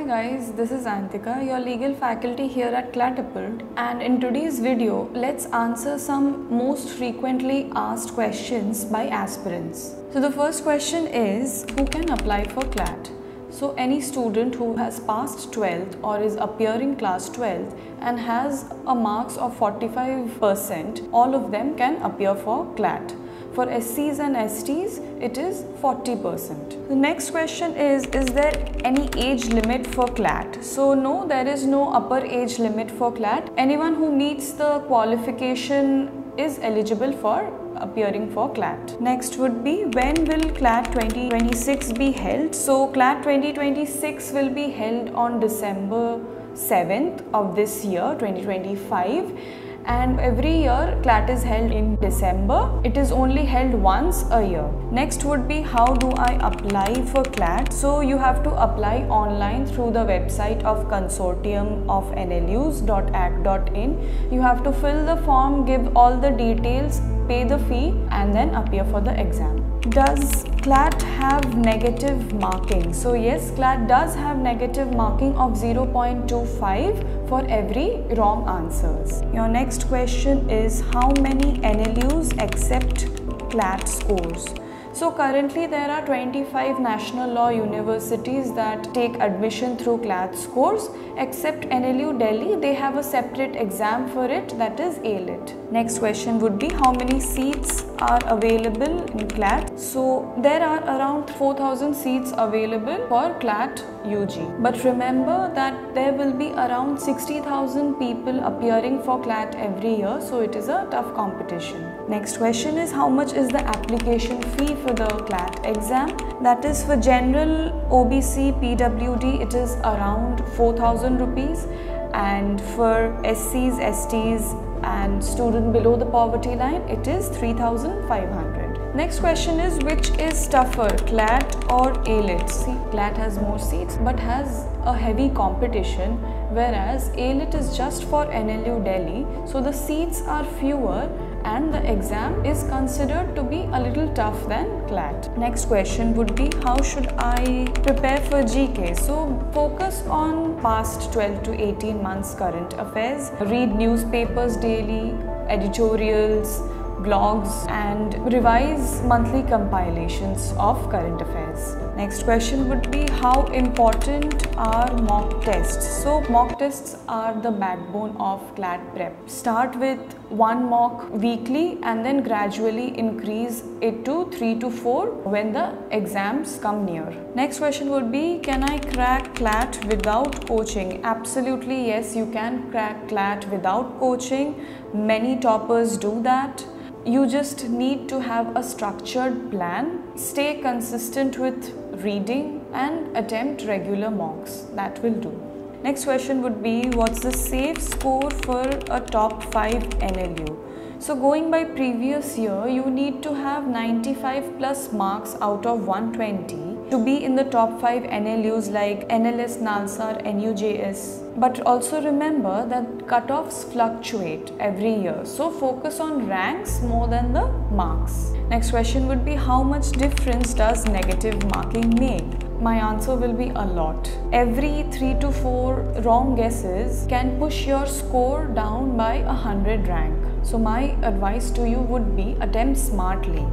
Hi guys, this is Antika, your legal faculty here at Catapult, and in today's video, let's answer some most frequently asked questions by aspirants. So the first question is, who can apply for CLAT? So any student who has passed 12th or is appearing class 12th and has a marks of 45%, all of them can appear for CLAT. For SCs and STs, it is 40%. The next question is there any age limit for CLAT? So no, there is no upper age limit for CLAT. Anyone who meets the qualification is eligible for appearing for CLAT. Next would be, when will CLAT 2026 be held? So CLAT 2026 will be held on December 7th of this year, 2025. And every year CLAT is held in December. It is only held once a year. Next would be, how do I apply for CLAT? So you have to apply online through the website of Consortium of NLUs.ac.in. You have to fill the form, give all the details, pay the fee, and then appear for the exam. Does CLAT have negative marking? So yes, CLAT does have negative marking of 0.25 for every wrong answers. Your next question is, how many NLUs accept CLAT scores? So currently there are 25 national law universities that take admission through CLAT scores, except NLU Delhi. They have a separate exam for it, that is ALIT. Next question would be, how many seats are available in CLAT? So there are around 4,000 seats available for CLAT UG. But remember that there will be around 60,000 people appearing for CLAT every year, so it is a tough competition. Next question is, how much is the application fee for the CLAT exam? That is, for general OBC PWD it is around 4,000 rupees, and for SCs, STs and student below the poverty line it is 3,500. Next question is, which is tougher, CLAT or ALIT? See, CLAT has more seats but has a heavy competition, whereas ALIT is just for NLU Delhi, so the seats are fewer and the exam is considered to be a little tough than CLAT. Next question would be, how should I prepare for GK? So focus on past 12 to 18 months current affairs, read newspapers daily, editorials, blogs, and revise monthly compilations of current affairs. Next question would be, how important are mock tests? So mock tests are the backbone of CLAT prep. Start with one mock weekly and then gradually increase it to 3 to 4 when the exams come near. Next question would be, can I crack CLAT without coaching? Absolutely yes, you can crack CLAT without coaching. Many toppers do that. You just need to have a structured plan, stay consistent with reading and attempt regular mocks. That will do. Next question would be, what's the safe score for a top 5 NLU? So going by previous year, you need to have 95 plus marks out of 120 to be in the top 5 NLUs like NLS, NALSAR, NUJS. But also remember that cutoffs fluctuate every year, so focus on ranks more than the marks. Next question would be, how much difference does negative marking make? My answer will be a lot. Every 3 to 4 wrong guesses can push your score down by 100 rank. So my advice to you would be, attempt smartly.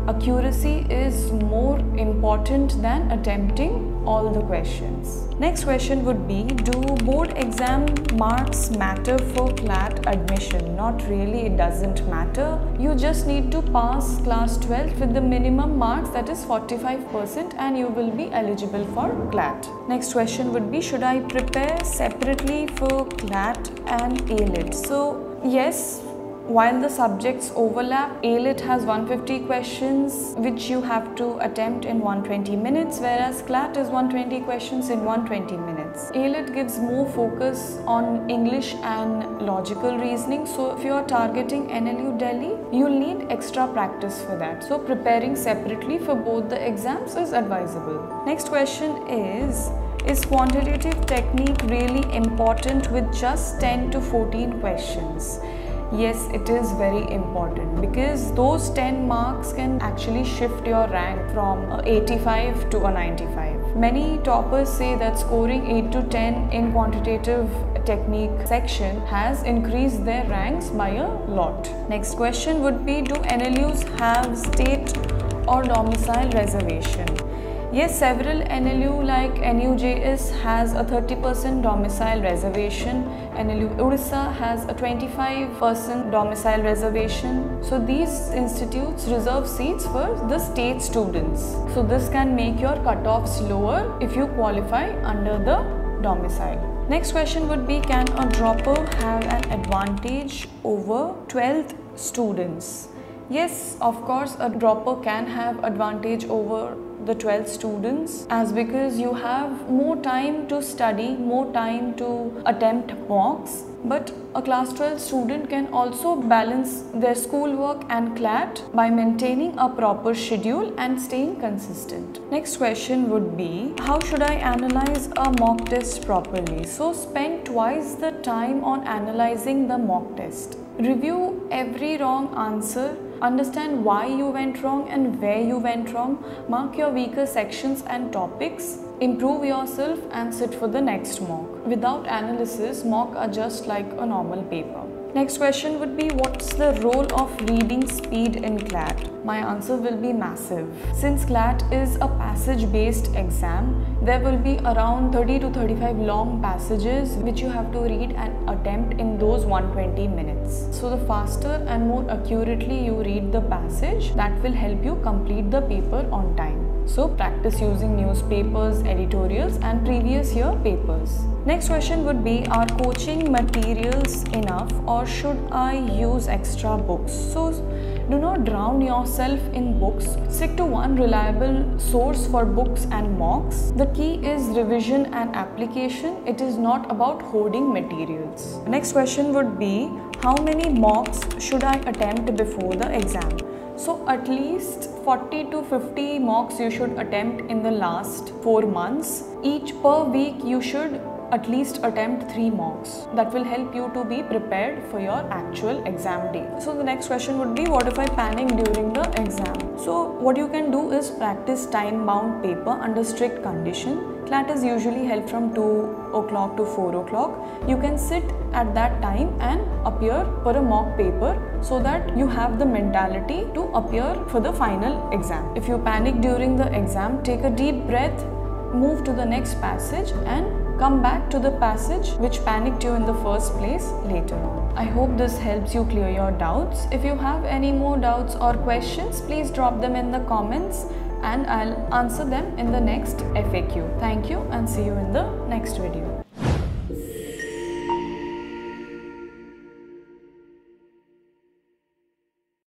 Accuracy is more important than attempting all the questions. Next question would be, do board exam marks matter for CLAT admission? Not really, it doesn't matter. You just need to pass class 12 with the minimum marks, that is 45%, and you will be eligible for CLAT. Next question would be, should I prepare separately for CLAT and ALIT? So yes, while the subjects overlap, ALIT has 150 questions which you have to attempt in 120 minutes, whereas CLAT is 120 questions in 120 minutes. ALIT gives more focus on English and logical reasoning, so if you are targeting NLU Delhi, you'll need extra practice for that. So preparing separately for both the exams is advisable. Next question is quantitative technique really important with just 10 to 14 questions? Yes, it is very important because those 10 marks can actually shift your rank from a 85 to a 95. Many toppers say that scoring 8 to 10 in quantitative technique section has increased their ranks by a lot. Next question would be, do NLUs have state or domicile reservation? Yes, several NLU like NUJS has a 30% domicile reservation. NLU Odisha has a 25% domicile reservation. So these institutes reserve seats for the state students. So this can make your cutoffs lower if you qualify under the domicile. Next question would be, can a dropper have an advantage over 12th students? Yes, of course, a dropper can have advantage over the 12 students, as because you have more time to study, more time to attempt mocks. But a class 12 student can also balance their schoolwork and CLAT by maintaining a proper schedule and staying consistent. Next question would be, how should I analyze a mock test properly? So spend twice the time on analyzing the mock test. Review every wrong answer, understand why you went wrong and where you went wrong, mark your weaker sections and topics, improve yourself and sit for the next mock. Without analysis, mock are just like a normal paper. Next question would be, what's the role of reading speed in CLAT? My answer will be massive. Since CLAT is a passage-based exam, there will be around 30 to 35 long passages which you have to read and attempt in those 120 minutes. So the faster and more accurately you read the passage, that will help you complete the paper on time. So practice using newspapers, editorials and previous year papers. Next question would be, are coaching materials enough or should I use extra books? So do not drown yourself in books. Stick to one reliable source for books and mocks. The key is revision and application. It is not about hoarding materials. Next question would be, how many mocks should I attempt before the exam? So at least 40 to 50 mocks you should attempt in the last 4 months. Each per week you should at least attempt 3 mocks. That will help you to be prepared for your actual exam day. So the next question would be, what if I panic during the exam? So what you can do is practice time-bound paper under strict condition. CLAT is usually held from 2 o'clock to 4 o'clock. You can sit at that time and appear for a mock paper so that you have the mentality to appear for the final exam. If you panic during the exam, take a deep breath, move to the next passage and come back to the passage which panicked you in the first place later on. I hope this helps you clear your doubts. If you have any more doubts or questions, please drop them in the comments and I'll answer them in the next FAQ. Thank you and see you in the next video.